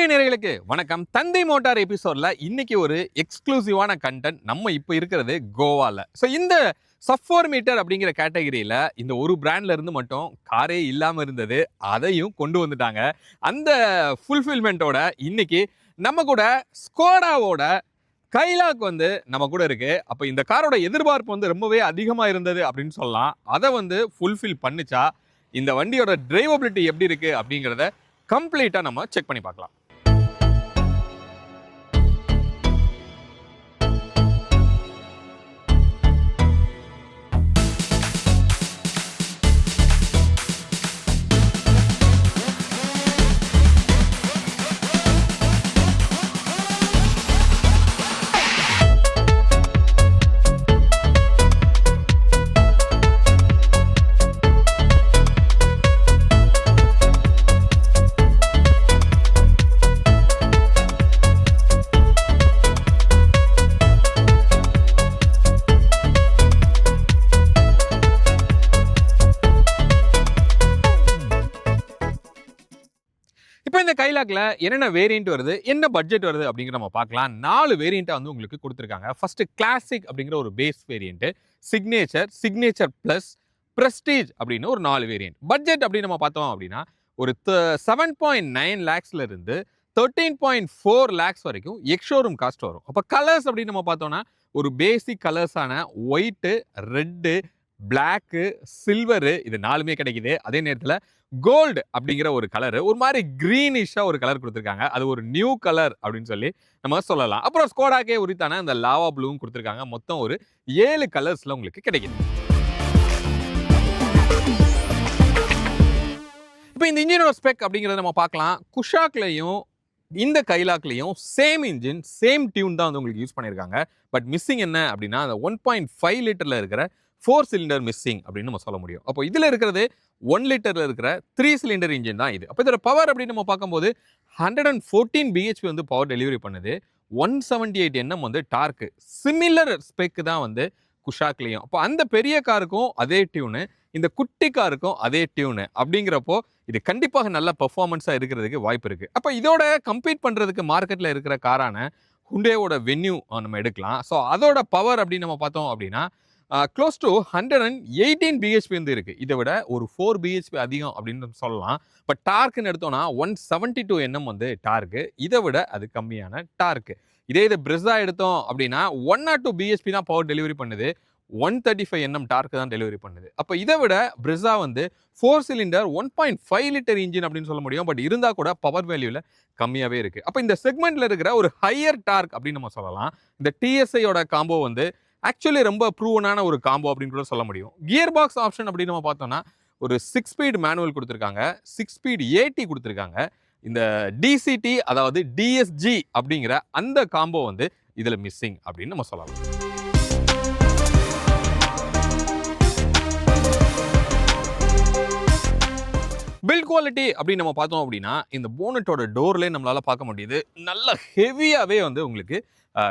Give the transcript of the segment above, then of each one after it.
இனிய நேயர்களுக்கு வணக்கம். தந்தை மோட்டார் எபிசோட்ல இன்னைக்கு ஒரு எக்ஸ்க்ளூசிவான கண்டென்ட். நம்ம இப்போ இருக்கிறது கோவால. ஸோ இந்த சப் 4 மீட்டர் அப்படிங்கிற கேட்டகரியில இந்த ஒரு பிராண்ட்ல இருந்து மட்டும் காரே இல்லாம இருந்தது. அதையும் கொண்டு வந்துட்டாங்க. அந்த ஃபுல்ஃபில்மெண்ட்டோட இன்னைக்கு நம்ம கூட ஸ்கோடாவோட கைலாக் வந்து நம்ம கூட இருக்கு. அப்போ இந்த காரோட எதிர்பார்ப்பு வந்து ரொம்பவே அதிகமா இருந்தது அப்படின்னு சொல்லலாம். அதை வந்து ஃபுல்ஃபில் பண்ணுச்சா, இந்த வண்டியோட டிரைவபிலிட்டி எப்படி இருக்கு அப்படிங்கிறத கம்ப்ளீட்டா நம்ம செக் பண்ணி பார்க்கலாம். இப்போ இந்த கைலாக்ல என்னென்ன வேரியன்ட் வருது, என்ன பட்ஜெட் வருது அப்படிங்கிற நம்ம பார்க்கலாம். 4 வேரியண்ட்டை வந்து உங்களுக்கு கொடுத்துருக்காங்க. ஃபர்ஸ்ட் கிளாசிக் அப்படிங்கிற ஒரு base variant, signature plus, prestige அப்படின்னு ஒரு 4 வேரியன்ட். பட்ஜெட் அப்படின்னு நம்ம பார்த்தோம் அப்படின்னா ஒரு 7.9 லேக்ஸ்ல இருந்து 13.4 லேக்ஸ் வரைக்கும் எக்ஸ்ஷோரூம் காஸ்ட் வரும். அப்போ கலர்ஸ் அப்படின்னு நம்ம பார்த்தோம்னா ஒரு பேசிக் கலர்ஸான ஒயிட்டு, ரெட்டு, பிளாக்கு, சில்வரு இது 4மே கிடைக்குது. அதே நேரத்தில் கோல்டு அப்படிங்கிற ஒரு கலர், ஒரு மாதிரி கிரீனிஷா ஒரு கலர் கொடுத்துருக்காங்க. அது ஒரு நியூ கலர் அப்படின்னு சொல்லி நம்ம சொல்லலாம். அப்புறம் ஸ்கோடாக்கே உரித்தான அந்த லாவா ப்ளூவும் கொடுத்துருக்காங்க. மொத்தம் ஒரு 7 கலர்ஸ்ல உங்களுக்கு கிடைக்குது. இப்போ இந்த இன்ஜினோட ஸ்பெக் அப்படிங்கிறத நம்ம பார்க்கலாம். குஷாக்லையும் இந்த கைலாக்லையும் சேம் இன்ஜின், சேம் டியூன் தான் வந்து உங்களுக்கு யூஸ் பண்ணியிருக்காங்க. பட் மிஸ்ஸிங் என்ன அப்படின்னா அந்த 1.5 லிட்டர்ல இருக்கிற 4 சிலிண்டர் மிஸ்ஸிங் அப்படின்னு நம்ம சொல்ல முடியும். அப்போ இதில் இருக்கிறது 1 லிட்டர்ல இருக்கிற 3 சிலிண்டர் இன்ஜின் தான் இது. அப்போ இதோட பவர் அப்படின்னு நம்ம பார்க்கும்போது 114 பிஹெச்பி வந்து பவர் டெலிவரி பண்ணுது. 178 Nm வந்து டார்க்கு. சிமிலர் ஸ்பெக் தான் வந்து குஷாக்லையும். அப்போ அந்த பெரிய காருக்கும் அதே டியூனு, இந்த குட்டி காருக்கும் அதே டியூனு அப்படிங்கிறப்போ இது கண்டிப்பாக நல்ல பெர்ஃபார்மன்ஸாக இருக்கிறதுக்கு வாய்ப்பு இருக்குது. அப்போ இதோட கம்பீட் பண்ணுறதுக்கு மார்க்கெட்டில் இருக்கிற காரான ஹுண்டேவோட வென்யூ நம்ம எடுக்கலாம். ஸோ அதோட பவர் அப்படின்னு நம்ம பார்த்தோம் அப்படின்னா க்ளோஸ் டு 118 பிஹெச்பி வந்து இருக்குது. இதை விட ஒரு 4 பிஹெச்பி அதிகம் அப்படின்னு சொல்லலாம். பட் டார்க்குன்னு எடுத்தோம்னா 172 Nm வந்து டார்க்கு. இதை விட அது கம்மியான டார்க்கு. இது பிரெஸா எடுத்தோம் அப்படின்னா 102 பிஹெச்பி தான் பவர் டெலிவரி பண்ணுது. 135 Nm டார்க்கு தான் டெலிவரி பண்ணுது. அப்போ இதை விட பிரெஸா வந்து 4 சிலிண்டர் 1.5 லிட்டர் இன்ஜின் அப்படின்னு சொல்ல முடியும். பட் இருந்தால் கூட பவர் வேல்யூவில் கம்மியாகவே இருக்குது. அப்போ இந்த செக்மெண்ட்டில் இருக்கிற ஒரு ஹையர் டார்க் அப்படின்னு நம்ம சொல்லலாம். இந்த டிஎஸ்ஐயோட காம்போ வந்து ஆக்சுவலி ரொம்ப ப்ரூவனான ஒரு காம்போ அப்படின்னு கூட சொல்ல முடியும். கியர் பாக்ஸ் ஆப்ஷன் அப்படின்னு நம்ம பார்த்தோம்னா ஒரு 6 ஸ்பீட் மேனுவல் கொடுத்துருக்காங்க, 6 ஸ்பீட் ஏடி கொடுத்துருக்காங்க. இந்த டிசிடி அதாவது டிஎஸ்ஜி அப்படிங்கிற அந்த காம்போ வந்து இதில் மிஸ்ஸிங் அப்படின்னு நம்ம சொல்லலாம். பில்ட் குவாலிட்டி அப்படின்னு நம்ம பார்த்தோம் அப்படின்னா இந்த போனட்டோட டோர்லேயே நம்மளால பார்க்க முடியுது. நல்ல ஹெவியாகவே வந்து உங்களுக்கு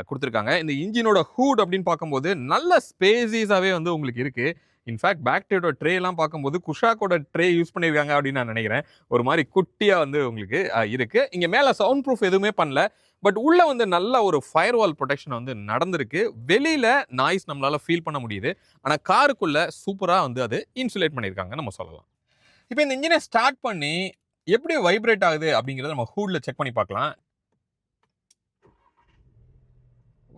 கொடுத்துருக்காங்க. இந்த இன்ஜினோட ஹூட் அப்படின்னு பார்க்கும்போது நல்ல ஸ்பேசிஸாகவே வந்து உங்களுக்கு இருக்குது. இன்ஃபேக்ட் பேக்டரியோட ட்ரேலாம் பார்க்கும்போது குஷாக்கோட ட்ரே யூஸ் பண்ணியிருக்காங்க அப்படின்னு நான் நினைக்கிறேன். ஒரு மாதிரி குட்டியாக வந்து உங்களுக்கு இருக்குது. இங்கே மேலே சவுண்ட் ப்ரூஃப் எதுவுமே பண்ணல. பட் உள்ளே வந்து நல்ல ஒரு ஃபயர் வால் ப்ரொடெக்ஷன் வந்து நடந்திருக்கு. வெளியில் நாய்ஸ் நம்மளால் ஃபீல் பண்ண முடியுது. ஆனால் காருக்குள்ளே சூப்பராக வந்து அது இன்சுலேட் பண்ணியிருக்காங்க நம்ம சொல்லலாம். இப்போ இந்த இன்ஜினை ஸ்டார்ட் பண்ணி எப்படி வைப்ரேட் ஆகுது அப்படிங்கிறத நம்ம ஹூடில் செக் பண்ணி பார்க்கலாம்.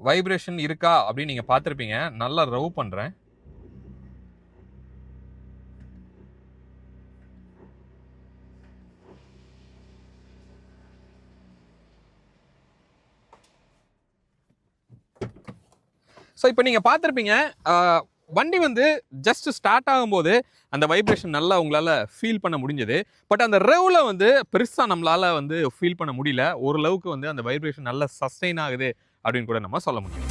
வைப்ரேஷன் இருக்கா அப்படின்னு நீங்கள் பார்த்துருப்பீங்க. நல்லா ரவ் பண்ணுறேன். ஸோ இப்போ நீங்கள் பார்த்துருப்பீங்க வண்டி வந்து ஜஸ்ட் ஸ்டார்ட் ஆகும்போது அந்த வைப்ரேஷன் நல்லா உங்களால் ஃபீல் பண்ண முடிஞ்சது. பட் அந்த ரெவில் வந்து பெருசாக நம்மளால் வந்து ஃபீல் பண்ண முடியல. ஓரளவுக்கு வந்து அந்த வைப்ரேஷன் நல்லா சஸ்டெயின் ஆகுது அப்படின்னு கூட நம்ம சொல்ல முடியும்.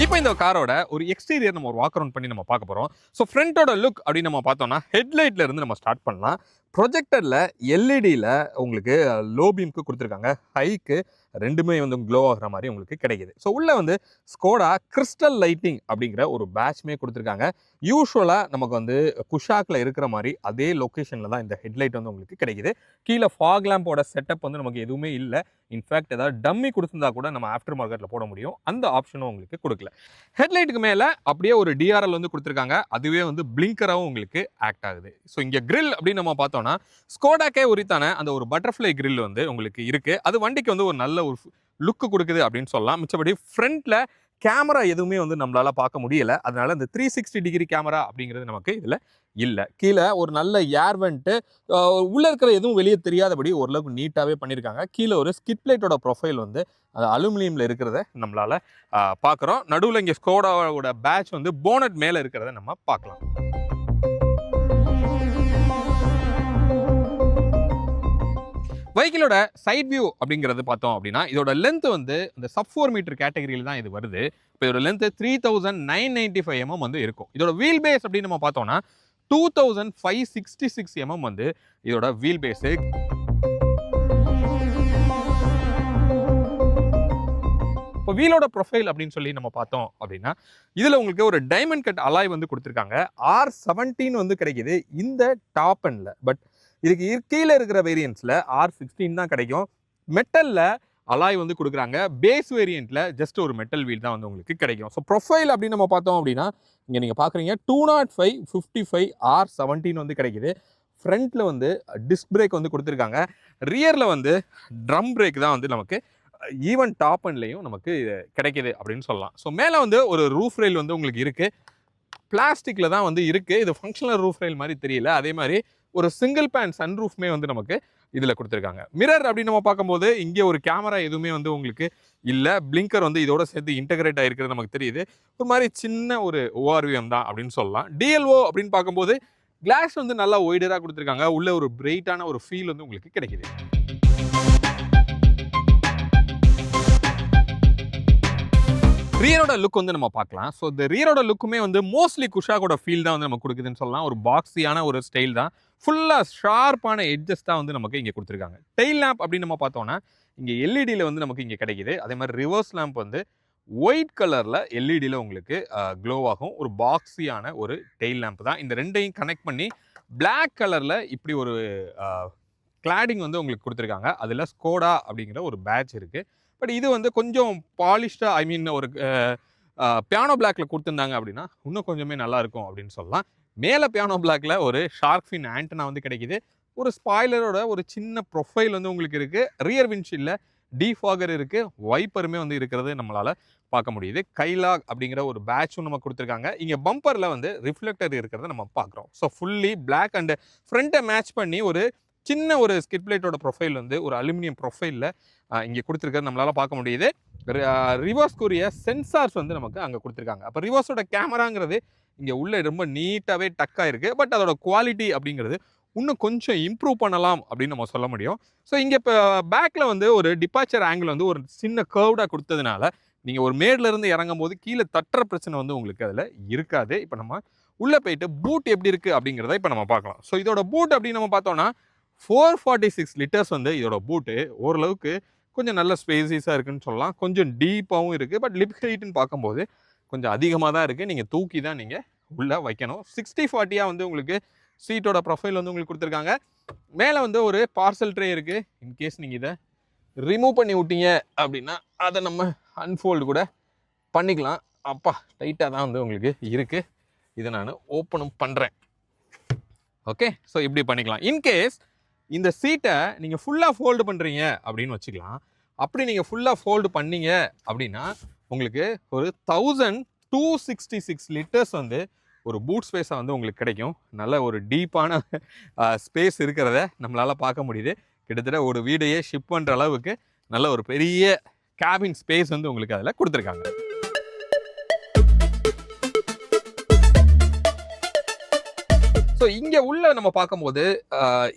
இப்போ இந்த காரோட ஒரு எக்ஸ்டீரியர் நம்ம ஒரு வாக் அரவுண்ட் பண்ணி நம்ம பார்க்க போகிறோம். ஸோ ஃப்ரண்ட்டோட லுக் அப்படின்னு நம்ம பார்த்தோம்னா ஹெட்லைட்ல இருந்து நம்ம ஸ்டார்ட் பண்ணலாம். ப்ரொஜெக்டரில் எல்இடியில் உங்களுக்கு லோ பீம்க்கு கொடுத்துருக்காங்க, ஹைக்கு ரெண்டுமே வந்து க்ளோ ஆகிற மாதிரி உங்களுக்கு கிடைக்குது. ஸோ உள்ளே வந்து ஸ்கோடா கிறிஸ்டல் லைட்டிங் அப்படிங்கிற ஒரு பேட்ச்மே கொடுத்துருக்காங்க. யூஸ்வலாக நமக்கு வந்து குஷாக்கில் இருக்கிற மாதிரி அதே லொக்கேஷனில் தான் இந்த ஹெட்லைட் வந்து உங்களுக்கு கிடைக்குது. கீழே ஃபாக் லேம்போட செட்டப் வந்து நமக்கு எதுவுமே இல்லை. இன்ஃபேக்ட் ஏதாவது டம்மி கொடுத்துருந்தா கூட நம்ம ஆஃப்டர் மார்க்கெட்டில் போட முடியும். அந்த ஆப்ஷனும் உங்களுக்கு கொடுக்கல. ஹெட்லைட்டுக்கு மேலே அப்படியே ஒரு டிஆர்எல் வந்து கொடுத்துருக்காங்க. அதுவே வந்து பிளிங்கராகவும் உங்களுக்கு ஆக்ட் ஆகுது. ஸோ இங்கே கிரில் அப்படின்னு நம்ம பார்த்தோம்னா ஸ்கோடாக்கே உரித்தான அந்த ஒரு பட்டர்ஃப்ளை கிரில் வந்து உங்களுக்கு இருக்குது. அது வண்டிக்கு வந்து ஒரு நல்ல ஒரு லுக்கு கொடுக்குது அப்படின்னு சொல்லலாம். மிச்சபடி ஃப்ரண்ட்டில் கேமரா எதுவுமே வந்து நம்மளால பார்க்க முடியல. அதனால இந்த 360 டிகிரி கேமரா அப்படிங்கிறது நமக்கு இதில் இல்லை. கீழே ஒரு நல்ல ஏர் வென்ட்டு உள்ளே இருக்கிற எதுவும் வெளியே தெரியாதபடி ஓரளவுக்கு நீட்டாகவே பண்ணியிருக்காங்க. கீழே ஒரு ஸ்கிட் பிளேட்டோட ப்ரொஃபைல் வந்து அது அலுமினியமில் இருக்கிறத நம்மளால் பார்க்குறோம். நடுவில் இங்கே ஸ்கோடாவோட பேட்ச் வந்து போனட் மேலே இருக்கிறத நம்ம பார்க்கலாம். வெஹிக்கிளோட சைட் வியூ அப்படிங்கிறது பார்த்தோம் அப்படின்னா இதோட லென்த் வந்து இந்த சப் 4 மீட்டர் கேட்டகரியில் தான் இது வருது. இப்போ இதோட லென்த் 3995 mm வந்து இருக்கும். இதோட வீல் பேஸ் அப்படின்னு நம்ம பார்த்தோம்னா 2566 mm வந்து இதோட வீல் பேஸு. இப்போ வீலோட ப்ரொஃபைல் அப்படின்னு சொல்லி நம்ம பார்த்தோம் அப்படின்னா இதில் உங்களுக்கு ஒரு டைமண்ட் கட் அலாய் வந்து கொடுத்துருக்காங்க. R17 வந்து கிடைக்குது இந்த டாப் எண்டில். பட் இதுக்கு கீழே இருக்கிற வேரியன்ஸில் R16 தான் கிடைக்கும். மெட்டலில் அலாய் வந்து கொடுக்குறாங்க. பேஸ் வேரியண்ட்டில் ஜஸ்ட் ஒரு மெட்டல் வீல் தான் வந்து உங்களுக்கு கிடைக்கும். ஸோ ப்ரொஃபைல் அப்படின்னு நம்ம பார்த்தோம் அப்படின்னா இங்கே நீங்கள் பார்க்குறீங்க 205 55 R17 வந்து கிடைக்குது. ஃப்ரண்ட்டில் வந்து டிஸ்க் பிரேக் வந்து கொடுத்துருக்காங்க. ரியரில் வந்து ட்ரம் பிரேக் தான் வந்து நமக்கு ஈவன் டாப் அண்ட்லேயும் நமக்கு கிடைக்கிது அப்படின்னு சொல்லலாம். ஸோ மேலே வந்து ஒரு ரூஃப் ரெயில் வந்து உங்களுக்கு இருக்குது. பிளாஸ்டிக்கில் தான் வந்து இருக்குது. இது ஃபங்க்ஷனல் ரூஃப் ரெயில் மாதிரி தெரியல. அதே மாதிரி ஒரு சிங்கிள் பேன் சன் ரூஃப்மே வந்து நமக்கு இதில் கொடுத்துருக்காங்க. மிரர் அப்படின்னு நம்ம பார்க்கும்போது இங்கே ஒரு கேமரா எதுவுமே வந்து உங்களுக்கு இல்லை. பிளிங்கர் வந்து இதோட சேர்த்து இன்டகிரேட் ஆகிருக்கிறது நமக்கு தெரியுது. ஒரு மாதிரி சின்ன ஒரு ஓஆர்விஎம் தான் அப்படின்னு சொல்லலாம். டிஎல்ஓ அப்படின்னு பார்க்கும்போது கிளாஸ் வந்து நல்லா ஒய்டராக கொடுத்துருக்காங்க. உள்ள ஒரு பிரைட்டான ஒரு ஃபீல் வந்து உங்களுக்கு கிடைக்குது. ரியரோட லுக் வந்து நம்ம பார்க்கலாம். ஸோ இந்த ரியரோட லுக்குமே வந்து மோஸ்ட்லி குஷாக்கோட ஃபீல் தான் வந்து நமக்கு கொடுக்குதுன்னு சொல்லலாம். ஒரு பாக்ஸியான ஒரு ஸ்டைல் தான். ஃபுல்லாக ஷார்ப்பான எட்ஜஸ் தான் வந்து நமக்கு இங்கே கொடுத்துருக்காங்க. டெயில் லேம்ப் அப்படின்னு நம்ம பார்த்தோம்னா இங்கே எல்இடியில் வந்து நமக்கு இங்கே கிடைக்குது. அதே மாதிரி ரிவர்ஸ் லேம்ப் வந்து ஒயிட் கலரில் எல்இடியில் உங்களுக்கு க்ளோ ஆகும். ஒரு பாக்ஸியான ஒரு டெயில் லேம்ப் தான். இந்த ரெண்டையும் கனெக்ட் பண்ணி பிளாக் கலரில் இப்படி ஒரு கிளாடிங் வந்து உங்களுக்கு கொடுத்துருக்காங்க. அதில் ஸ்கோடா அப்படிங்கிற ஒரு பேட்ச் இருக்குது. பட் இது வந்து கொஞ்சம் பாலிஷ்டாக ஐ மீன் ஒரு பியானோ பிளாக்ல கொடுத்துருந்தாங்க அப்படின்னா இன்னும் கொஞ்சமே நல்லாயிருக்கும் அப்படின்னு சொல்லலாம். மேலே பியானோ பிளாக்ல ஒரு ஷார்க் ஃபின் ஆண்டனா வந்து கிடைக்குது. ஒரு ஸ்பாய்லரோட ஒரு சின்ன ப்ரொஃபைல் வந்து உங்களுக்கு இருக்குது. ரியர் விண்ட்ஷீல்டில் டீஃபாகர் இருக்குது. வைப்பருமே வந்து இருக்கிறது நம்மளால் பார்க்க முடியுது. கைலாக் அப்படிங்கிற ஒரு பேட்சும் நம்ம கொடுத்துருக்காங்க. இங்கே பம்பரில் வந்து ரிஃப்ளெக்டர் இருக்கிறத நம்ம பார்க்குறோம். ஸோ ஃபுல்லி பிளாக் அண்டு ஃப்ரண்ட்டை மேட்ச் பண்ணி ஒரு சின்ன ஒரு ஸ்கிட் பிளேட்டோட ப்ரொஃபைல் வந்து ஒரு அலுமினியம் ப்ரொஃபைலில் இங்கே கொடுத்துருக்கிறது நம்மளால் பார்க்க முடியுது. ரிவர்ஸ்க்குரிய சென்சார்ஸ் வந்து நமக்கு அங்கே கொடுத்துருக்காங்க. அப்போ ரிவர்ஸோட கேமராங்கிறது இங்கே உள்ளே ரொம்ப நீட்டாகவே டக்காக இருக்குது. பட் அதோட குவாலிட்டி அப்படிங்கிறது இன்னும் கொஞ்சம் இம்ப்ரூவ் பண்ணலாம் அப்படின்னு நம்ம சொல்ல முடியும். ஸோ இங்கே இப்போ பேக்கில் வந்து ஒரு டிபார்ச்சர் ஆங்கிள் வந்து ஒரு சின்ன கர்வ்டாக கொடுத்ததுனால நீங்கள் ஒரு மேட்லேருந்து இறங்கும் போது கீழே தட்டுற பிரச்சனை வந்து உங்களுக்கு அதில் இருக்காது. இப்போ நம்ம உள்ளே போயிட்டு பூட் எப்படி இருக்குது அப்படிங்கிறத இப்போ நம்ம பார்க்கலாம். ஸோ இதோட பூட் அப்படின்னு நம்ம பார்த்தோம்னா 446 லிட்டர்ஸ் வந்து இதோட பூட்டு ஓரளவுக்கு கொஞ்சம் நல்ல ஸ்பேசிஸாக இருக்குன்னு சொல்லலாம். கொஞ்சம் டீப்பாகவும் இருக்குது. பட் லிப் ஹைட்டுன்னு பார்க்கும்போது கொஞ்சம் அதிகமாக தான் இருக்குது. நீங்கள் தூக்கி தான் நீங்கள் உள்ளே வைக்கணும். 60-40 வந்து உங்களுக்கு சீட்டோட ப்ரொஃபைல் வந்து உங்களுக்கு கொடுத்துருக்காங்க. மேலே வந்து ஒரு பார்சல் ட்ரே இருக்குது. இன்கேஸ் நீங்கள் இதை ரிமூவ் பண்ணி விட்டீங்க அப்படின்னா அதை நம்ம அன்ஃபோல்டு கூட பண்ணிக்கலாம். அப்பா டைட்டாக தான் வந்து உங்களுக்கு இருக்குது. இதை நான் ஓப்பனும் பண்ணுறேன். ஓகே, ஸோ இப்படி பண்ணிக்கலாம். இன்கேஸ் இந்த சீட்டை நீங்கள் ஃபுல்லாக ஃபோல்டு பண்ணுறீங்க அப்படின்னு வச்சுக்கலாம். அப்படி நீங்கள் ஃபுல்லாக ஃபோல்டு பண்ணீங்க அப்படின்னா உங்களுக்கு ஒரு 1266 லிட்டர்ஸ் வந்து ஒரு பூட் ஸ்பேஸாக வந்து உங்களுக்கு கிடைக்கும். நல்ல ஒரு டீப்பான ஸ்பேஸ் இருக்கிறத நம்மளால் பார்க்க முடியுது. கிட்டத்தட்ட ஒரு வீடையே ஷிப் பண்ணுற அளவுக்கு நல்ல ஒரு பெரிய கேபின் ஸ்பேஸ் வந்து உங்களுக்கு அதில் கொடுத்துருக்காங்க. ஸோ இங்கே உள்ள நம்ம பார்க்கும்போது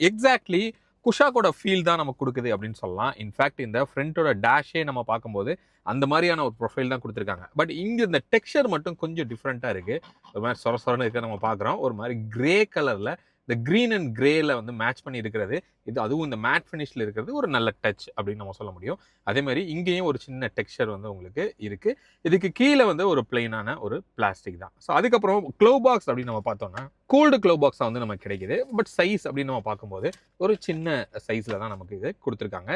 எக்ஸாக்ட்லி குஷாக்கோட ஃபீல் தான் நமக்கு கொடுக்குது அப்படின்னு சொல்லலாம். இன்ஃபேக்ட் இந்த ஃப்ரண்ட்டோட டேஷே நம்ம பார்க்கும்போது அந்த மாதிரியான ஒரு ப்ரொஃபைல் தான் கொடுத்துருக்காங்க. பட் இங்கே இந்த டெக்ஸ்சர் மட்டும் கொஞ்சம் டிஃப்ரெண்ட்டாக இருக்குது. ஒரு மாதிரி சொர சொரன்னு இருக்க நம்ம பார்க்குறோம். ஒரு மாதிரி கிரே கலரில் இந்த க்ரீன் அண்ட் கிரேல வந்து மேட்ச் பண்ணி இருக்கிறது, அதுவும் இந்த மேட் ஃபினிஷ்ல இருக்கிறது ஒரு நல்ல டச் அப்படின்னு நம்ம சொல்ல முடியும். அதே மாதிரி இங்கேயும் ஒரு சின்ன டெக்ஸ்சர் வந்து உங்களுக்கு இருக்கு. இதுக்கு கீழே வந்து ஒரு பிளெயினான ஒரு பிளாஸ்டிக் தான். ஸோ அதுக்கப்புறம் க்ளோ பாக்ஸ் அப்படின்னு நம்ம பார்த்தோம்னா கோல்டு க்ளோ பாக்ஸாக வந்து நமக்கு கிடைக்குது. பட் சைஸ் அப்படின்னு நம்ம பார்க்கும்போது ஒரு சின்ன சைஸில் தான் நமக்கு இது கொடுத்துருக்காங்க.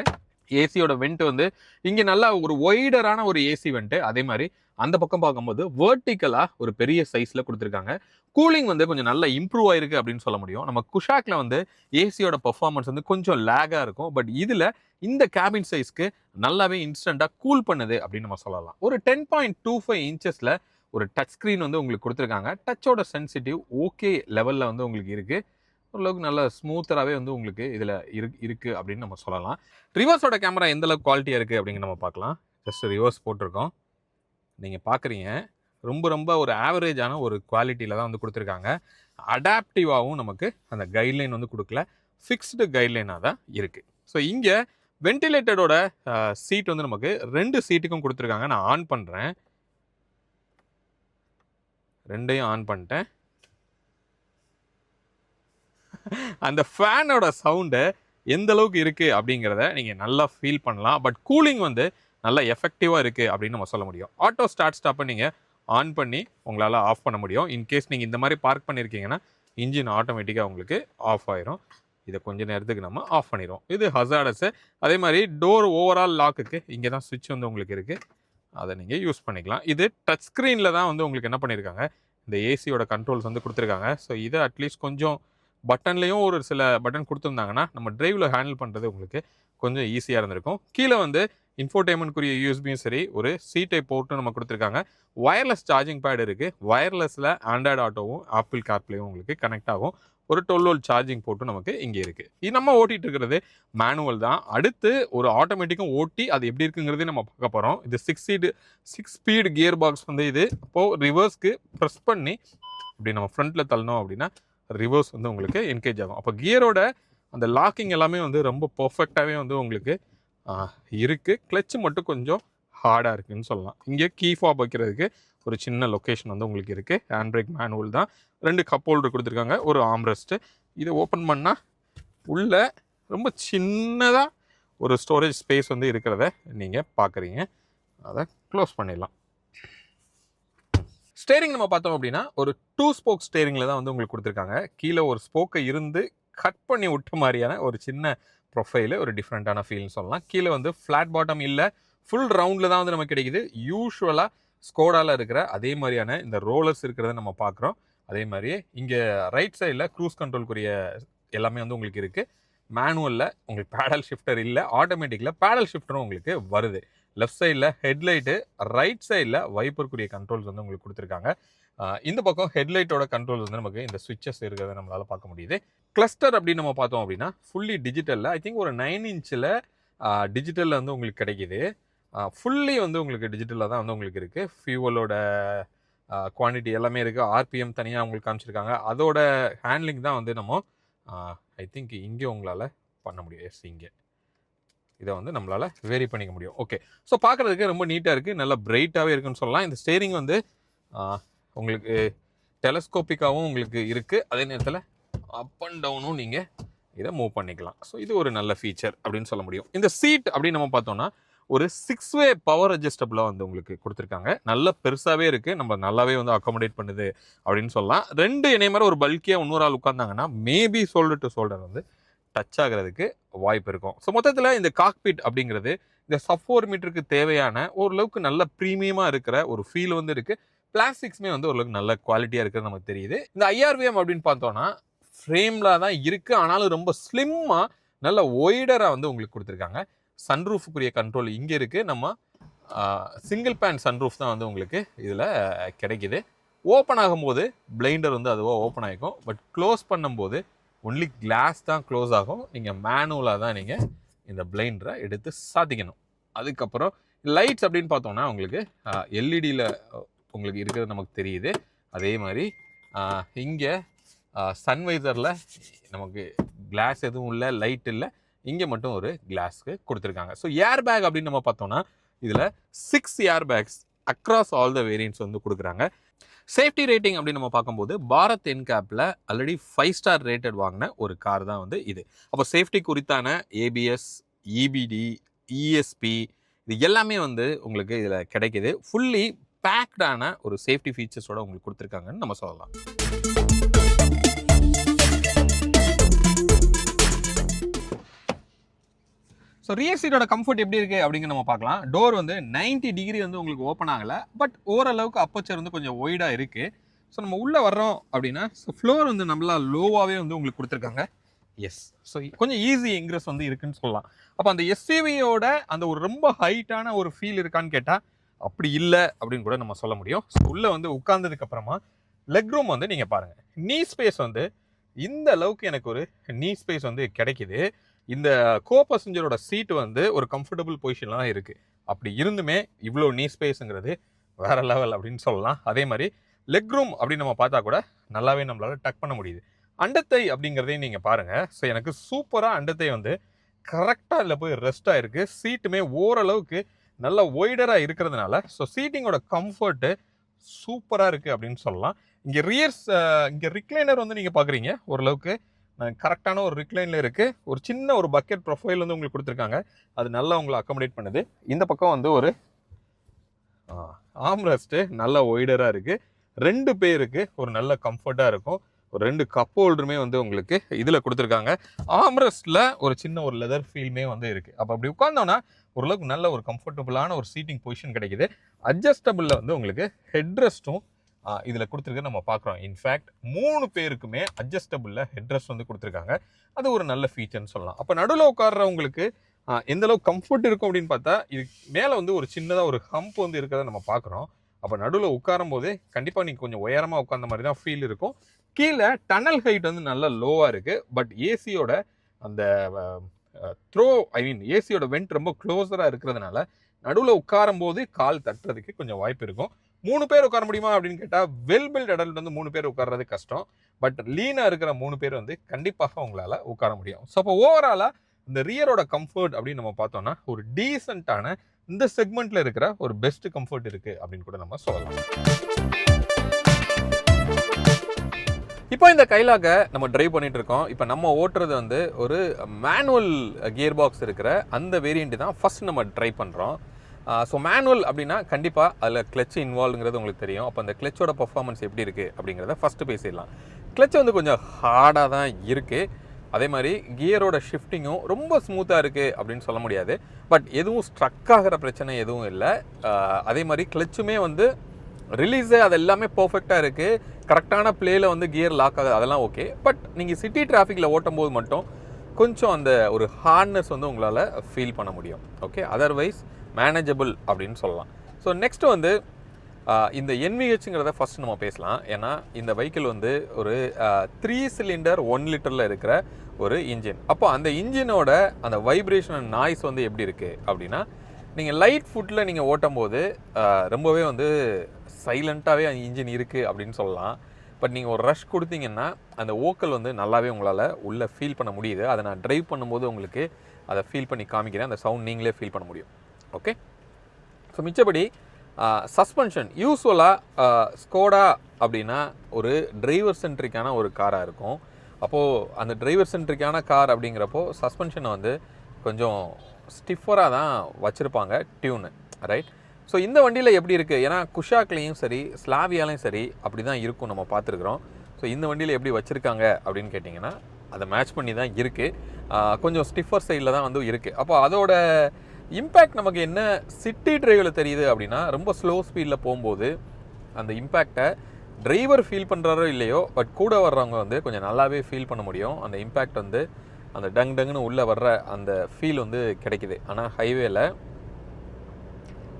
ஏசியோட வெண்ட் வந்து இங்கே நல்லா ஒரு ஒய்டரான ஒரு ஏசி வெண்ட். அதே மாதிரி அந்த பக்கம் பார்க்கும்போது வேர்ட்டிக்கலா ஒரு பெரிய சைஸ்ல கொடுத்துருக்காங்க. கூலிங் வந்து கொஞ்சம் நல்லா இம்ப்ரூவ் ஆயிருக்கு அப்படின்னு சொல்ல முடியும். நம்ம குஷாக்ல வந்து ஏசியோட பெர்ஃபார்மன்ஸ் வந்து கொஞ்சம் லேகா இருக்கும். பட் இதுல இந்த கேபின் சைஸ்க்கு நல்லாவே இன்ஸ்டன்டா கூல் பண்ணுது அப்படின்னு நம்ம சொல்லலாம். ஒரு 10.25 இன்ச்சஸ்ல ஒரு டச் ஸ்கிரீன் வந்து உங்களுக்கு கொடுத்துருக்காங்க. டச்சோட சென்சிட்டிவ் ஓகே லெவல்ல வந்து உங்களுக்கு இருக்கு. ஓரளவுக்கு நல்ல ஸ்மூத்தராகவே வந்து உங்களுக்கு இதில் இருக்கு அப்படின்னு நம்ம சொல்லலாம். ரிவர்ஸோட கேமரா எந்த அளவுக்கு குவாலிட்டியாக இருக்குது அப்படிங்கிற நம்ம பார்க்கலாம். ஜஸ்ட் ரிவர்ஸ் போட்டிருக்கோம். நீங்கள் பார்க்குறீங்க ரொம்ப ரொம்ப ஒரு ஆவரேஜான ஒரு குவாலிட்டியில் தான் வந்து கொடுத்துருக்காங்க. அடாப்டிவாகவும் நமக்கு அந்த கைட்லைன் வந்து கொடுக்கல, ஃபிக்ஸ்டு கைட்லைனாக தான் இருக்குது. ஸோ இங்கே வென்டிலேட்டடோட சீட் வந்து நமக்கு 2 சீட்டுக்கும் கொடுத்துருக்காங்க. நான் ஆன் பண்ணுறேன், 2யும் ஆன் பண்ணிட்டேன். அந்த ஃபேனோட சவுண்டு எந்த அளவுக்கு இருக்குது அப்படிங்கிறத நீங்கள் நல்லா ஃபீல் பண்ணலாம். பட் கூலிங் வந்து நல்லா எஃபெக்டிவாக இருக்குது அப்படின்னு நம்ம சொல்ல முடியும். ஆட்டோ ஸ்டார்ட் ஸ்டாப்பை நீங்கள் ஆன் பண்ணி உங்களால் ஆஃப் பண்ண முடியும். இன்கேஸ் நீங்கள் இந்த மாதிரி பார்க் பண்ணியிருக்கீங்கன்னா இன்ஜின் ஆட்டோமேட்டிக்காக உங்களுக்கு ஆஃப் ஆயிரும். இதை கொஞ்சம் நேரத்துக்கு நம்ம ஆஃப் பண்ணிடுவோம். இது ஹசார்டஸு. அதே மாதிரி டோர் ஓவரால் லாக்குக்கு இங்கே தான் சுவிட்ச் வந்து உங்களுக்கு இருக்குது, அதை நீங்கள் யூஸ் பண்ணிக்கலாம். இது டச் ஸ்க்ரீனில் தான் வந்து உங்களுக்கு என்ன பண்ணியிருக்காங்க, இந்த ஏசியோட கண்ட்ரோல்ஸ் வந்து கொடுத்துருக்காங்க. ஸோ இதை அட்லீஸ்ட் கொஞ்சம் பட்டன்லேயும் ஒரு சில பட்டன் கொடுத்துருந்தாங்கன்னா நம்ம டிரைவில் ஹேண்டில் பண்ணுறது உங்களுக்கு கொஞ்சம் ஈஸியாக இருந்திருக்கும். கீழே வந்து இன்ஃபோடெயின்மெண்ட்க்குரிய யூஎஸ்பியும் சரி, ஒரு டைப் போர்ட்டும் நம்ம கொடுத்துருக்காங்க. வயர்லெஸ் சார்ஜிங் பேட் இருக்குது. வயர்லெஸில் ஆண்ட்ராய்டு ஆட்டோவும் ஆப்பிள் கார்ப்ளேயும் உங்களுக்கு கனெக்ட் ஆகும். ஒரு 12 வோல்ட் சார்ஜிங் போர்ட்டும் நமக்கு இங்கே இருக்குது. இது நம்ம ஓட்டிகிட்டு இருக்கிறது மேனுவல் தான். அடுத்து ஒரு ஆட்டோமேட்டிக்கும் ஓட்டி அது எப்படி இருக்குங்கிறதே நம்ம பார்க்க போகிறோம். இது 6 ஸ்பீடு கியர் பாக்ஸ் வந்து இது. அப்போது ரிவர்ஸ்க்கு ப்ரெஸ் பண்ணி இப்படி நம்ம ஃப்ரண்ட்டில் தள்ளணும் அப்படின்னா ரிவர்ஸ் வந்து உங்களுக்கு என்கேஜ் ஆகும். அப்போ கியரோட அந்த லாக்கிங் எல்லாமே வந்து ரொம்ப பர்ஃபெக்டாகவே வந்து உங்களுக்கு இருக்குது. கிளச்சு மட்டும் கொஞ்சம் ஹார்டாக இருக்குதுன்னு சொல்லலாம். இங்கே கீ ஃபாப் வைக்கிறதுக்கு ஒரு சின்ன லொக்கேஷன் வந்து உங்களுக்கு இருக்குது. ஹேண்ட் பிரேக் மேனுவல் தான். 2 கப் ஹோல்டர் கொடுத்துருக்காங்க, ஒரு ஆம்ரெஸ்ட்டு. இதை ஓப்பன் பண்ணால் உள்ள ரொம்ப சின்னதாக ஒரு ஸ்டோரேஜ் ஸ்பேஸ் வந்து இருக்கிறத நீங்கள் பார்க்குறீங்க. அதை க்ளோஸ் பண்ணிடலாம். ஸ்டேரிங் நம்ம பார்த்தோம் அப்படின்னா ஒரு 2 ஸ்போக் ஸ்டேரிங்கில் தான் வந்து உங்களுக்கு கொடுத்துருக்காங்க. கீழே ஒரு ஸ்போக்கை இருந்து கட் பண்ணி விட்ட மாதிரியான ஒரு சின்ன ப்ரொஃபைலு, ஒரு டிஃப்ரெண்ட்டான ஃபீல்னு சொல்லலாம். கீழே வந்து ஃப்ளாட் பாட்டம் இல்லை, ஃபுல் ரவுண்டில் தான் வந்து நமக்கு கிடைக்குது. யூஸ்வலாக ஸ்கோடாவில் இருக்கிற அதே மாதிரியான இந்த ரோலர்ஸ் இருக்கிறத நம்ம பார்க்குறோம். அதே மாதிரியே இங்கே ரைட் சைடில் க்ரூஸ் கண்ட்ரோல்க்குரிய எல்லாமே வந்து உங்களுக்கு இருக்குது. மேனுவலில் உங்களுக்கு பேடல் ஷிஃப்டர் இல்லை, ஆட்டோமேட்டிக்கில் பேடல் ஷிஃப்டரும் உங்களுக்கு வருது. லெஃப்ட் சைடில் ஹெட்லைட்டு, ரைட் சைடில் வைப்பருக்குரிய கண்ட்ரோல்ஸ் வந்து உங்களுக்கு கொடுத்துருக்காங்க. இந்த பக்கம் ஹெட்லைட்டோட கண்ட்ரோல்ஸ் வந்து நமக்கு இந்த ஸ்விட்சஸ் இருக்கிறத நம்மளால் பார்க்க முடியுது. கிளஸ்டர் அப்படின்னு நம்ம பார்த்தோம் அப்படின்னா ஃபுல்லி டிஜிட்டலில், ஐ திங்க் ஒரு 9 இன்ச்சில் டிஜிட்டலில் வந்து உங்களுக்கு கிடைக்கிது. ஃபுல்லி வந்து உங்களுக்கு டிஜிட்டலில் தான் வந்து உங்களுக்கு இருக்குது. ஃபியூவலோட குவான்டிட்டி எல்லாமே இருக்குது. ஆர்பிஎம் தனியாக உங்களுக்கு காமிச்சிருக்காங்க. அதோட ஹேண்ட்லிங் தான் வந்து நம்ம ஐ திங்க் இங்கே உங்களால் பண்ண முடியும். எஸ், இங்கே இதை வந்து நம்மளால் வேரி பண்ணிக்க முடியும். ஓகே, ஸோ பார்க்குறதுக்கு ரொம்ப நீட்டாக இருக்குது, நல்லா பிரைட்டாகவே இருக்குன்னு சொல்லலாம். இந்த ஸ்டேரிங் வந்து உங்களுக்கு டெலஸ்கோப்பிக்காகவும் உங்களுக்கு இருக்குது. அதே நேரத்தில் அப் அண்ட் டவுனும் நீங்கள் இதை மூவ் பண்ணிக்கலாம். ஸோ இது ஒரு நல்ல ஃபீச்சர் அப்படின்னு சொல்ல முடியும். இந்த சீட் அப்படின்னு நம்ம பார்த்தோம்னா ஒரு 6-வே பவர் அட்ஜஸ்டபிளாக வந்து உங்களுக்கு கொடுத்துருக்காங்க. நல்ல பெருசாகவே இருக்குது, நம்ம நல்லாவே வந்து அக்காமடேட் பண்ணுது அப்படின்னு சொல்லலாம். 2 இணைய மாதிரி ஒரு பல்கியாக இன்னொரு ஆள் உட்காந்தாங்கன்னா மேபி ஷோல்டர் டு ஷோல்டர் வந்து டச் ஆகிறதுக்கு வாய்ப்பு இருக்கும். ஸோ மொத்தத்தில் இந்த காக்பிட் அப்படிங்கிறது இந்த சப் 4 மீட்டருக்கு தேவையான ஓரளவுக்கு நல்ல ப்ரீமியமாக இருக்கிற ஒரு ஃபீல் வந்து இருக்குது. பிளாஸ்டிக்ஸுமே வந்து ஓரளவுக்கு நல்ல குவாலிட்டியாக இருக்கிறது நமக்கு தெரியுது. இந்த ஐஆர்விஎம் அப்படின்னு பார்த்தோன்னா ஃப்ரேமில் தான் இருக்குது, ஆனாலும் ரொம்ப ஸ்லிம்மாக நல்ல ஒய்டராக வந்து உங்களுக்கு கொடுத்துருக்காங்க. சன்ரூஃபுக்குரிய கண்ட்ரோல் இங்கே இருக்குது. நம்ம சிங்கிள் பேன் சன்ரூஃப் தான் வந்து உங்களுக்கு இதில் கிடைக்கிது. ஓப்பன் ஆகும்போது பிளைண்டர் வந்து அதுவாக ஓப்பன் ஆகிக்கும். பட் க்ளோஸ் பண்ணும்போது ஒன்லி கிளாஸ் தான் க்ளோஸ் ஆகும். நீங்கள் மேனுவலாக தான் நீங்கள் இந்த பிளைண்டரை எடுத்து சாத்திக்கணும். அதுக்கப்புறம் லைட்ஸ் அப்படின்னு பார்த்தோம்னா உங்களுக்கு எல்இடியில் உங்களுக்கு இருக்கிறது நமக்கு தெரியுது. அதே மாதிரி இங்கே சன்வைசரில் நமக்கு கிளாஸ் எதுவும் இல்லை, லைட் இல்லை, இங்கே மட்டும் ஒரு கிளாஸ்க்கு கொடுத்துருக்காங்க. ஸோ ஏர் பேக் அப்படின்னு நம்ம பார்த்தோம்னா இதில் 6 air bags across all the variants வந்து கொடுக்குறாங்க. சேஃப்டி ரேட்டிங் அப்படின்னு நம்ம பார்க்கும்போது பாரத் என்கேப்பில் ஆல்ரெடி 5 ஸ்டார் ரேட்டட் வாங்கின ஒரு கார் தான் வந்து இது. அப்போ சேஃப்டி குறித்தான ஏபிஎஸ், இபிடி, இஎஸ்பி இது எல்லாமே வந்து உங்களுக்கு இதில் கிடைக்குது. ஃபுல்லி பேக்டான ஒரு சேஃப்டி ஃபீச்சர்ஸோட உங்களுக்கு கொடுத்துருக்காங்கன்னு நம்ம சொல்லலாம். ஸோ ரியர் சீட்டோட கம்ஃபர்ட் எப்படி இருக்குது அப்படிங்கிற நம்ம பார்க்கலாம். டோர் வந்து 90 டிகிரி வந்து உங்களுக்கு ஓப்பன் ஆகலை, பட் ஓரளவுக்கு அப்பச்சர் வந்து கொஞ்சம் ஒய்டாக இருக்குது. ஸோ நம்ம உள்ளே வர்றோம் அப்படின்னா ஃப்ளோர் வந்து நம்மளா லோவாகவே வந்து உங்களுக்கு கொடுத்துருக்காங்க. எஸ், ஸோ கொஞ்சம் ஈஸி இன்க்ரெஸ் வந்து இருக்குன்னு சொல்லலாம். அப்போ அந்த எஸ்யூவியோட அந்த ஒரு ரொம்ப ஹைட்டான ஒரு ஃபீல் இருக்கான்னு கேட்டால் அப்படி இல்லை அப்படின்னு கூட நம்ம சொல்ல முடியும். ஸோ உள்ளே வந்து உட்கார்ந்ததுக்கப்புறமா லெக் ரூம் வந்து நீங்கள் பாருங்கள், நீ ஸ்பேஸ் வந்து இந்த அளவுக்கு எனக்கு ஒரு நீ ஸ்பேஸ் வந்து கிடைக்குது. இந்த கோ பேசஞ்சரோட சீட்டு வந்து ஒரு கம்ஃபர்டபுள் பொசிஷன்லாம் தான் இருக்குது. அப்படி இருந்துமே இவ்வளோ நீ ஸ்பேஸுங்கிறது வேறு லெவல் அப்படின்னு சொல்லலாம். அதே மாதிரி லெக் ரூம் அப்படின்னு நம்ம பார்த்தா கூட நல்லாவே நம்மளால் டக் பண்ண முடியுது. அண்டத்தை அப்படிங்கிறதையும் நீங்கள் பாருங்கள். ஸோ எனக்கு சூப்பராக அண்டத்தை வந்து கரெக்டாக இதில் போய் ரெஸ்ட் ஆகிருக்கு. சீட்டுமே ஓரளவுக்கு நல்லா ஒய்டராக இருக்கிறதுனால ஸோ சீட்டிங்கோட கம்ஃபர்ட்டு சூப்பராக இருக்குது அப்படின்னு சொல்லலாம். இங்கே ரிக்ளைனர் வந்து நீங்கள் பார்க்குறீங்க, ஓரளவுக்கு கரெக்டான ஒரு ரிக்ளைனில் இருக்குது. ஒரு சின்ன ஒரு பக்கெட் ப்ரொஃபைல் வந்து உங்களுக்கு கொடுத்துருக்காங்க, அது நல்லா உங்களை அக்காமடேட் பண்ணுது. இந்த பக்கம் வந்து ஒரு ஆம்ரெஸ்ட்டு நல்லா ஒய்டராக இருக்குது. 2 பேருக்கு ஒரு நல்ல கம்ஃபர்ட்டாக இருக்கும். ஒரு 2 கப் ஹோல்டருமே வந்து உங்களுக்கு இதில் கொடுத்துருக்காங்க. ஆம்ரெஸ்ட்டில் ஒரு சின்ன ஒரு லெதர் ஃபீல்மே வந்து இருக்குது. அப்போ அப்படி உட்காந்தோன்னா ஓரளவுக்கு நல்ல ஒரு கம்ஃபர்டபுளான ஒரு சீட்டிங் பொசிஷன் கிடைக்குது. அட்ஜஸ்டபிளில் வந்து உங்களுக்கு ஹெட்ரெஸ்ட்டும் இதில் கொடுத்துருக்கு நம்ம பார்க்குறோம். இன்ஃபேக்ட் 3 பேருக்குமே அட்ஜஸ்டபிளில் ஹெட்ரெஸ்ட் வந்து கொடுத்துருக்காங்க. அது ஒரு நல்ல ஃபீச்சர்னு சொல்லலாம். அப்போ நடுவில் உட்கார்றவங்களுக்கு எந்த அளவுக்கு கம்ஃபர்ட் இருக்கும் அப்படின்னு பார்த்தா இது மேலே வந்து ஒரு சின்னதாக ஒரு ஹம்ப் வந்து இருக்கிறத நம்ம பார்க்குறோம். அப்போ நடுவில் உட்காரும் போதே கண்டிப்பாக நீங்கள் கொஞ்சம் உயரமாக உட்கார்ந்த மாதிரி தான் ஃபீல் இருக்கும். கீழே டனல் ஹைட் வந்து நல்லா லோவாக இருக்குது. பட் ஏசியோட அந்த ஏசியோட வெண்ட் ரொம்ப க்ளோஸராக இருக்கிறதுனால நடுவில் உட்காரும் போது கால் தட்டுறதுக்கு கொஞ்சம் வாய்ப்பு இருக்கும். 3 பேர் உட்கார முடியுமா அப்படின்னு கேட்டால் வெல் பில்ட் அடல்ட் வந்து 3 பேர் உட்கார்றது கஷ்டம். பட் லீனாக இருக்கிற 3 பேர் வந்து கண்டிப்பாக உங்களால் உட்கார முடியும். ஸோ அப்போ ஓவராலாக இந்த ரியரோட கம்ஃபர்ட் அப்படின்னு நம்ம பார்த்தோம்னா ஒரு டீசெண்டான இந்த செக்மெண்ட்டில் இருக்கிற ஒரு பெஸ்ட் கம்ஃபர்ட் இருக்குது அப்படின்னு கூட நம்ம சொல்லலாம். இப்போ இந்த கைலாக நம்ம டிரைவ் பண்ணிட்டு இருக்கோம். இப்போ நம்ம ஓட்டுறது வந்து ஒரு மேனுவல் கியர் பாக்ஸ் இருக்கிற அந்த வேரியண்ட்டு தான் ஃபர்ஸ்ட் நம்ம ட்ரை பண்ணுறோம். ஸோ மேனுவல் அப்படின்னா கண்டிப்பாக அதில் கிளச் இன்வால்வ்ங்கிறது உங்களுக்கு தெரியும். அப்போ அந்த கிளச்சோட பர்ஃபார்மன்ஸ் எப்படி இருக்குது அப்படிங்கிறத ஃபஸ்ட்டு பேசிடலாம். கிளச் வந்து கொஞ்சம் ஹார்டாக தான் இருக்குது. அதே மாதிரி கியரோட ஷிஃப்டிங்கும் ரொம்ப ஸ்மூத்தாக இருக்குது அப்படின்னு சொல்ல முடியாது. பட் எதுவும் ஸ்ட்ரக் ஆகிற பிரச்சனை எதுவும் இல்லை. அதே மாதிரி கிளச்சுமே வந்து ரிலீஸு அது எல்லாமே பர்ஃபெக்டாக இருக்குது. கரெக்டான பிளேயில் வந்து கியர் லாக் ஆகுது, அதெல்லாம் ஓகே. பட் நீங்கள் சிட்டி டிராஃபிக்கில் ஓட்டும் போது மட்டும் கொஞ்சம் அந்த ஒரு ஹார்ட்னஸ் வந்து உங்களால் ஃபீல் பண்ண முடியும். ஓகே, அதர்வைஸ் மேனேஜபிள் அப்படின்னு சொல்லலாம். ஸோ நெக்ஸ்ட்டு வந்து இந்த NVH ஃபஸ்ட் நம்ம பேசலாம். ஏன்னா இந்த வெஹிக்கிள் வந்து ஒரு 3 சிலிண்டர் 1 லிட்டரில் இருக்கிற ஒரு இன்ஜின். அப்போ அந்த இன்ஜினோட அந்த வைப்ரேஷன் அண்ட் நாய்ஸ் வந்து எப்படி இருக்குது அப்படின்னா, நீங்கள் லைட் ஃபுட்டில் நீங்கள் ஓட்டும் போது ரொம்பவே வந்து சைலண்ட்டாகவே அந்த இன்ஜின் இருக்குது அப்படின்னு சொல்லலாம். பட் நீங்கள் ஒரு ரஷ் கொடுத்தீங்கன்னா அந்த ஓக்கல் வந்து நல்லாவே உங்களால் உள்ளே ஃபீல் பண்ண முடியுது. அதை நான் ட்ரைவ் பண்ணும்போது உங்களுக்கு அதை ஃபீல் பண்ணி காமிக்கிறேன். அந்த சவுண்ட் நீங்களே ஃபீல் பண்ண முடியும். ஓகே, ஸோ மிச்சபடி சஸ்பென்ஷன் யூஸ்வலாக ஸ்கோடா அப்படின்னா ஒரு டிரைவர் சென்ட்ரிக்கான ஒரு காராக இருக்கும். அப்போது அந்த டிரைவர் சென்ட்ரிக்கான கார் அப்படிங்கிறப்போ சஸ்பென்ஷனை வந்து கொஞ்சம் ஸ்டிஃபராக தான் வச்சுருப்பாங்க டியூனு, ரைட்? ஸோ இந்த வண்டியில் எப்படி இருக்குது? ஏன்னா குஷாக்லேயும் சரி ஸ்லாவியாலையும் சரி அப்படி தான் இருக்கும், நம்ம பார்த்துருக்குறோம். ஸோ இந்த வண்டியில் எப்படி வச்சுருக்காங்க அப்படின்னு கேட்டிங்கன்னா அதை மேட்ச் பண்ணி தான் இருக்குது. கொஞ்சம் ஸ்டிஃபர் சைடில் தான் வந்து இருக்குது. அப்போ அதோட இம்பேக்ட் நமக்கு என்ன சிட்டி டிரைவில் தெரியுது அப்படின்னா, ரொம்ப ஸ்லோ ஸ்பீடில் போகும்போது அந்த இம்பேக்டை டிரைவர் ஃபீல் பண்ணுறாரோ இல்லையோ, பட் கூட வர்றவங்க வந்து கொஞ்சம் நல்லாவே ஃபீல் பண்ண முடியும். அந்த இம்பேக்ட் வந்து அந்த டங்குன்னு உள்ளே வர்ற அந்த ஃபீல் வந்து கிடைக்குது. ஆனால் ஹைவேல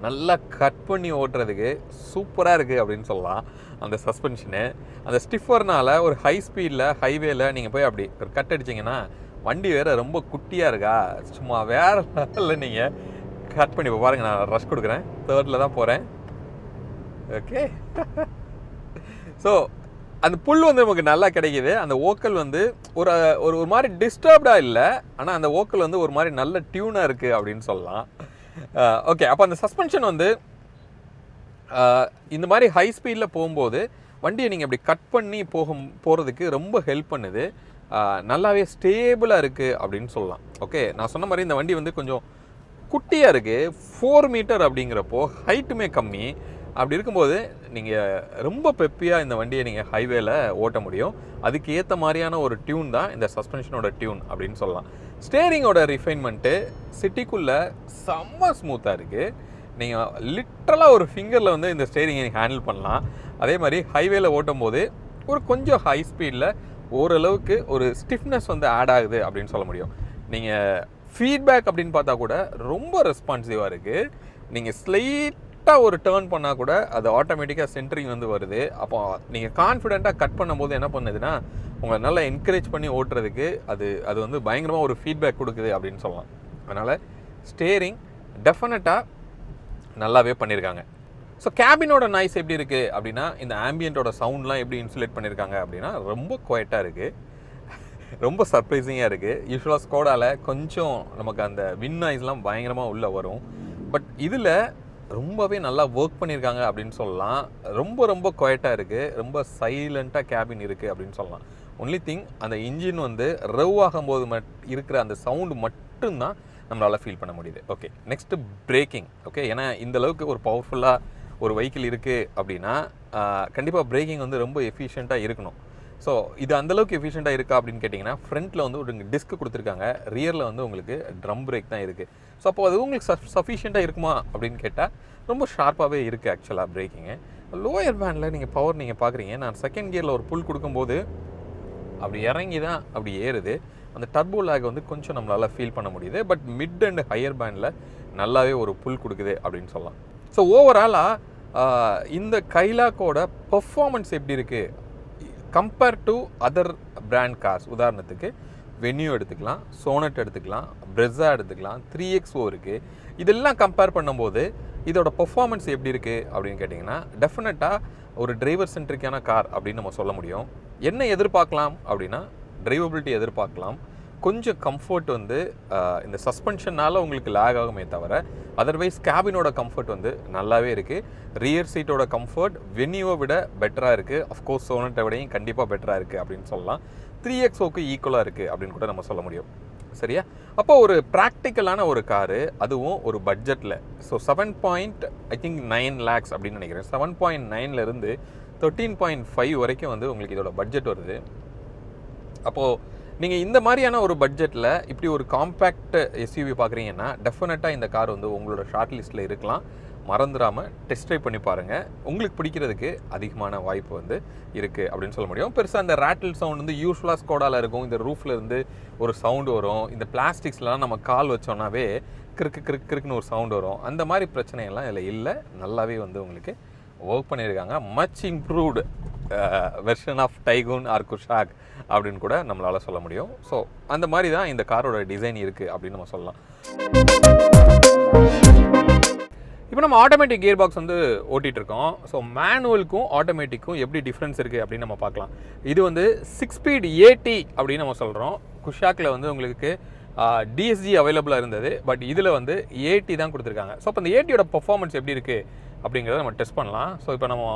நல்லா கட் பண்ணி ஓட்டுறதுக்கு சூப்பராக இருக்குது அப்படின்னு சொல்லலாம். அந்த சஸ்பென்ஷனு அந்த ஸ்டிஃபர்னால் ஒரு ஹை ஸ்பீடில் ஹைவேல நீங்கள் போய் அப்படி ஒரு கட் அடிச்சிங்கன்னா, வண்டி வேறு ரொம்ப குட்டியாக இருக்கா, சும்மா வேறு லெவலில் நீங்கள் கட் பண்ணி இப்போ பாருங்கள். நான் ரஷ் கொடுக்குறேன், 3rd தான் போகிறேன். ஓகே, ஸோ அந்த புல் வந்து நமக்கு நல்லா கிடைக்கிது. அந்த ஓக்கல் வந்து ஒரு ஒரு மாதிரி டிஸ்டர்ப்டாக இல்லை, ஆனால் அந்த ஓக்கல் வந்து ஒரு மாதிரி நல்ல டியூனாக இருக்குது அப்படின்னு சொல்லலாம். ஓகே, அப்போ அந்த சஸ்பென்ஷன் வந்து இந்த மாதிரி ஹை ஸ்பீடில் போகும்போது வண்டியை நீங்கள் இப்படி கட் பண்ணி போகிறதுக்கு ரொம்ப ஹெல்ப் பண்ணுது. நல்லாவே ஸ்டேபிளாக இருக்குது அப்படின்னு சொல்லலாம். ஓகே, நான் சொன்ன மாதிரி இந்த வண்டி வந்து கொஞ்சம் குட்டியாக இருக்குது. 4 மீட்டர் அப்படிங்கிறப்போ ஹைட்டுமே கம்மி. அப்படி இருக்கும்போது நீங்கள் ரொம்ப பெப்பியாக இந்த வண்டியை நீங்கள் ஹைவேல ஓட்ட முடியும். அதுக்கு ஏற்ற மாதிரியான ஒரு டியூன் தான் இந்த சஸ்பென்ஷனோட டியூன் அப்படின்னு சொல்லலாம். ஸ்டேரிங்கோட ரிஃபைன்மெண்ட்டு சிட்டிக்குள்ளே செம்ம ஸ்மூத்தாக இருக்குது. நீங்கள் லிட்ரலாக ஒரு ஃபிங்கரில் வந்து இந்த ஸ்டேரிங்கை நீங்கள் ஹேண்டில் பண்ணலாம். அதே மாதிரி ஹைவேல ஓட்டும் போது ஒரு கொஞ்சம் ஹை ஸ்பீடில் ஓரளவுக்கு ஒரு ஸ்டிஃப்னஸ் வந்து ஆட் ஆகுது அப்படின்னு சொல்ல முடியும். நீங்கள் ஃபீட்பேக் அப்படின்னு பார்த்தா கூட ரொம்ப ரெஸ்பான்சிவாக இருக்குது. நீங்கள் ஸ்லைட்டாக ஒரு டேர்ன் பண்ணால் கூட அது ஆட்டோமேட்டிக்காக சென்டரிங் வந்து வருது. அப்போ நீங்கள் கான்ஃபிடெண்ட்டாக கட் பண்ணும்போது என்ன பண்ணுதுன்னா உங்களை நல்லா என்கரேஜ் பண்ணி ஓட்டுறதுக்கு அது வந்து பயங்கரமாக ஒரு ஃபீட்பேக் கொடுக்குது அப்படின்னு சொல்லலாம். அதனால் ஸ்டேரிங் டெஃபினட்டாக நல்லாவே பண்ணியிருக்காங்க. ஸோ கேபினோட நாய்ஸ் எப்படி இருக்குது அப்படின்னா, இந்த ஆம்பியன்ட்டோட சவுண்ட்லாம் எப்படி இன்சுலேட் பண்ணியிருக்காங்க அப்படின்னா ரொம்ப குவைட்டாக இருக்குது. ரொம்ப சர்ப்ரைசிங்காக இருக்குது. யூஸ்வலாக ஸ்கோடாவில் கொஞ்சம் நமக்கு அந்த வின் நாய்ஸ்லாம் பயங்கரமாக உள்ளே வரும். பட் இதில் ரொம்பவே நல்லா ஒர்க் பண்ணியிருக்காங்க அப்படின்னு சொல்லலாம். ரொம்ப ரொம்ப குவைட்டாக இருக்குது. ரொம்ப சைலண்ட்டாக கேபின் இருக்குது அப்படின்னு சொல்லலாம். ஒன்லி திங் அந்த இன்ஜின் வந்து ரவ் ஆகும்போது இருக்கிற அந்த சவுண்டு மட்டும்தான் நம்மளால் ஃபீல் பண்ண முடியுது. Okay, next braking. ஓகே, ஏன்னா இந்தளவுக்கு ஒரு பவர்ஃபுல்லாக ஒரு வெஹிக்கிள் இருக்குது அப்படின்னா கண்டிப்பாக பிரேக்கிங் வந்து ரொம்ப எஃபிஷியண்ட்டாக இருக்கணும். ஸோ இது அந்தளவுக்கு எஃபிஷியண்ட்டாக இருக்கா அப்படின்னு கேட்டிங்கன்னா, ஃப்ரண்ட்டில் வந்து ஒரு டிஸ்க் கொடுத்துருக்காங்க, ரியரில் வந்து உங்களுக்கு ட்ரம் பிரேக் தான் இருக்குது. ஸோ அப்போ அது உங்களுக்கு சஃபிஷியண்ட்டாக இருக்குமா அப்படின்னு கேட்டால் ரொம்ப ஷார்ப்பாகவே இருக்குது ஆக்சுவலாக பிரேக்கிங்கு. லோயர் பேண்டில் நீங்கள் பவர் நீங்கள் பார்க்குறீங்க. நான் செகண்ட் கியரில் ஒரு புல் கொடுக்கும்போது அப்படி இறங்கி தான் அப்படி ஏறுது. அந்த டர்போ லேக் வந்து கொஞ்சம் நம்மளால் ஃபீல் பண்ண முடியுது. பட் மிட் அண்ட் ஹையர் பேண்டில் நல்லாவே ஒரு புல் கொடுக்குது அப்படின்னு சொல்லலாம். ஸோ ஓவராலாக இந்த கைலாக்கோட பெர்ஃபார்மன்ஸ் எப்படி இருக்குது compare to other brand cars? உதாரணத்துக்கு வென்யூ எடுத்துக்கலாம், சோனட் எடுத்துக்கலாம், பிரெஸா எடுத்துக்கலாம், 3XO இருக்குது. இதெல்லாம் கம்பேர் பண்ணும்போது இதோட பெர்ஃபார்மன்ஸ் எப்படி இருக்குது அப்படின்னு கேட்டிங்கன்னா, டெஃபினட்டாக ஒரு டிரைவர் சென்ட்ரிக்கான கார் அப்படின்னு நம்ம சொல்ல முடியும். என்ன எதிர்பார்க்கலாம் அப்படின்னா, டிரைவபிலிட்டி எதிர்பார்க்கலாம். கொஞ்சம் கம்ஃபர்ட் வந்து இந்த சஸ்பென்ஷனால் உங்களுக்கு லேக் ஆகுமே தவிர அதர்வைஸ் கேபினோட கம்ஃபர்ட் வந்து நல்லாவே இருக்குது. ரியர் சீட்டோட கம்ஃபர்ட் வென்யூவை விட பெட்டராக இருக்குது. அஃப்கோர்ஸ் சோனட்டை விடையும் கண்டிப்பாக பெட்டராக இருக்குது அப்படின்னு சொல்லலாம். 3XOக்கு ஈக்குவலாக இருக்குது அப்படின்னு கூட நம்ம சொல்ல முடியும். சரியா? அப்போ ஒரு ப்ராக்டிக்கலான ஒரு காரு, அதுவும் ஒரு பட்ஜெட்டில். ஸோ 7.9 lakhs அப்படின்னு நினைக்கிறேன். 7.9லேருந்து 13.5 வரைக்கும் வந்து உங்களுக்கு இதோட பட்ஜெட் வருது. அப்போது நீங்கள் இந்த மாதிரியான ஒரு பட்ஜெட்டில் இப்படி ஒரு காம்பேக்ட் எஸ்யூவி பார்க்குறீங்கன்னா டெஃபினட்டாக இந்த கார் வந்து உங்களோட ஷார்ட் லிஸ்ட்டில் இருக்கலாம். மறந்துடாமல் டெஸ்ட் ட்ரைவ் பண்ணி பாருங்கள். உங்களுக்கு பிடிக்கிறதுக்கு அதிகமான வாய்ப்பு வந்து இருக்குது அப்படின்னு சொல்ல முடியும். பெருசாக அந்த ரேட்டில் சவுண்ட் வந்து யூஸ்வலாக ஸ்கோடாவில் இருக்கும். இந்த ரூஃபில் இருந்து ஒரு சவுண்டு வரும். இந்த பிளாஸ்டிக்ஸ்லாம் நம்ம கால் வச்சோன்னாவே கிறுக்குன்னு ஒரு சவுண்டு வரும். அந்த மாதிரி பிரச்சனையெல்லாம் இதில் இல்லை. நல்லாவே வந்து உங்களுக்கு ஒர்க் பண்ணியிருக்காங்க. Much improved version of Taigun or Kushaq அப்படின்னு கூட நம்மளால் சொல்ல முடியும். ஸோ அந்த மாதிரி தான் இந்த காரோட டிசைன் இருக்குது அப்படின்னு நம்ம சொல்லலாம். இப்போ நம்ம ஆட்டோமேட்டிக் கியர் பாக்ஸ் வந்து ஓட்டிகிட்டு இருக்கோம். ஸோ மேனுவலுக்கும் ஆட்டோமேட்டிக்கும் எப்படி டிஃப்ரென்ஸ் இருக்குது அப்படின்னு நம்ம பார்க்கலாம். இது வந்து 6 ஸ்பீட் AT அப்படின்னு நம்ம சொல்கிறோம். குஷாக்கில் வந்து உங்களுக்கு DSG அவைலபிளாக இருந்தது. பட் இதில் வந்து AT தான் கொடுத்துருக்காங்க. ஸோ அப்போ இந்த ATயோட பர்ஃபார்மன்ஸ் எப்படி இருக்குது அப்படிங்கிறத நம்ம டெஸ்ட் பண்ணலாம். ஸோ இப்போ நம்ம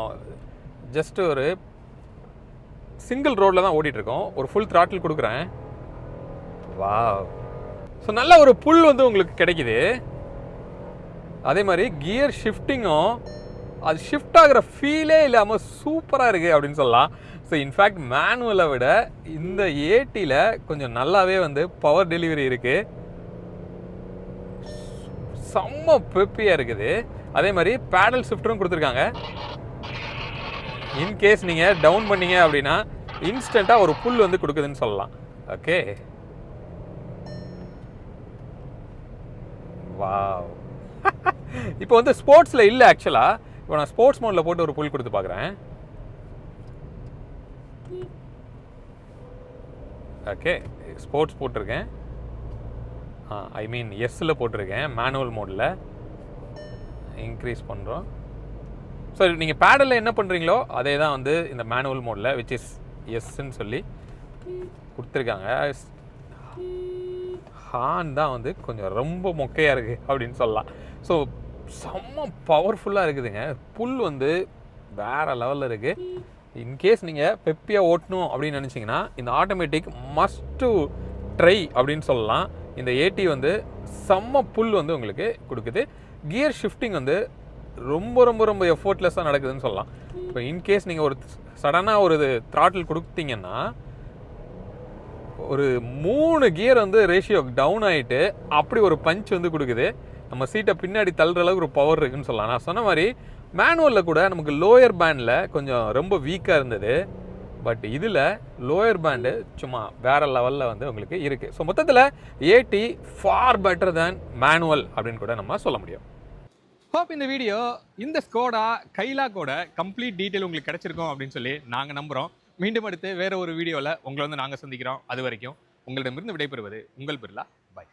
ஜஸ்ட் ஒரு சிங்கிள் ரோடில் தான் ஓடிட்டுருக்கோம். ஒரு ஃபுல் த்ராட்டில் கொடுக்குறேன். வாவ்! ஸோ நல்ல ஒரு புல் வந்து உங்களுக்கு கிடைக்குது. அதே மாதிரி கியர் ஷிஃப்டிங்கும் அது ஷிஃப்ட் ஆகிற ஃபீலே இல்லாமல் சூப்பராக இருக்குது அப்படின்னு சொல்லலாம். ஸோ இன்ஃபேக்ட் மேனுவலை விட இந்த ATயில் கொஞ்சம் நல்லாவே வந்து பவர் டெலிவரி இருக்குது. செம்ம பெப்பியாக இருக்குது. அதே மாதிரி பேடல் ஷிஃப்டரும் கொடுத்துருக்காங்க. இன்கேஸ் நீங்கள் டவுன் பண்ணீங்க அப்படின்னா இன்ஸ்டண்ட்டாக ஒரு புல் வந்து கொடுக்குதுன்னு சொல்லலாம். Okay, wow! இப்போ வந்து ஸ்போர்ட்ஸில் இல்லை ஆக்சுவலாக. இப்போ நான் ஸ்போர்ட்ஸ் மோடில் போட்டு ஒரு புல் கொடுத்து பார்க்குறேன். ஓகே, ஸ்போர்ட்ஸ் போட்டிருக்கேன். ஐ மீன் எஸ்ஸில் போட்டிருக்கேன். மேனுவல் மோடில் இன்க்ரீஸ் பண்ணுறோம். ஸோ நீங்கள் பேடலில் என்ன பண்ணுறீங்களோ அதே தான் வந்து இந்த மேனுவல் மோடில் விச் இஸ் எஸ்ன்னு சொல்லி கொடுத்துருக்காங்க. ஹார்ன் தான் வந்து கொஞ்சம் ரொம்ப மொக்கையாக இருக்குது அப்படின்னு சொல்லலாம். ஸோ செம்ம பவர்ஃபுல்லாக இருக்குதுங்க. புல் வந்து வேறு லெவலில் இருக்குது. இன்கேஸ் நீங்கள் பெப்பியாக ஓட்டணும் அப்படின்னு நினச்சிங்கன்னா இந்த ஆட்டோமேட்டிக் மஸ்ட் டு ட்ரை அப்படின்னு சொல்லலாம். இந்த ஏடி வந்து செம்ம புல் வந்து உங்களுக்கு கொடுக்குது. கியர் ஷிஃப்டிங் வந்து ரொம்ப ரொம்ப ரொம்ப எஃபோர்ட்லெஸ்ஸாக நடக்குதுன்னு சொல்லலாம். இப்போ இன்கேஸ் நீங்கள் ஒரு சடனாக ஒரு த்ராட்டில் கொடுத்தீங்கன்னா ஒரு 3 கியர் வந்து ரேஷியோ டவுன் ஆகிட்டு அப்படி ஒரு பஞ்ச் வந்து கொடுக்குது. நம்ம சீட்டை பின்னாடி தள்ளுற அளவுக்கு ஒரு பவர் இருக்குன்னு சொல்லலாம். நான் சொன்ன மாதிரி மேனுவலில் கூட நமக்கு லோயர் பேண்டில் கொஞ்சம் ரொம்ப வீக்காக இருந்தது. பட் இதில் லோயர் பேண்டு சும்மா வேறு லெவலில் வந்து உங்களுக்கு இருக்குது. ஸோ மொத்தத்தில் ஏடி ஃபார் பெட்டர் தேன் மேனுவல் அப்படின்னு கூட நம்ம சொல்ல முடியும். ஹோப் இந்த வீடியோ இந்த ஸ்கோடா கைலாக்கோட கம்ப்ளீட் டீட்டெயில் உங்களுக்கு கிடைச்சிருக்கோம் அப்படின்னு சொல்லி நாங்கள் நம்புகிறோம். மீண்டும் அடுத்து வேற ஒரு வீடியோவில் உங்களை வந்து நாங்கள் சந்திக்கிறோம். அது வரைக்கும் உங்களிடமிருந்து விடைபெறுவது உங்கள் பிர்லா. பை.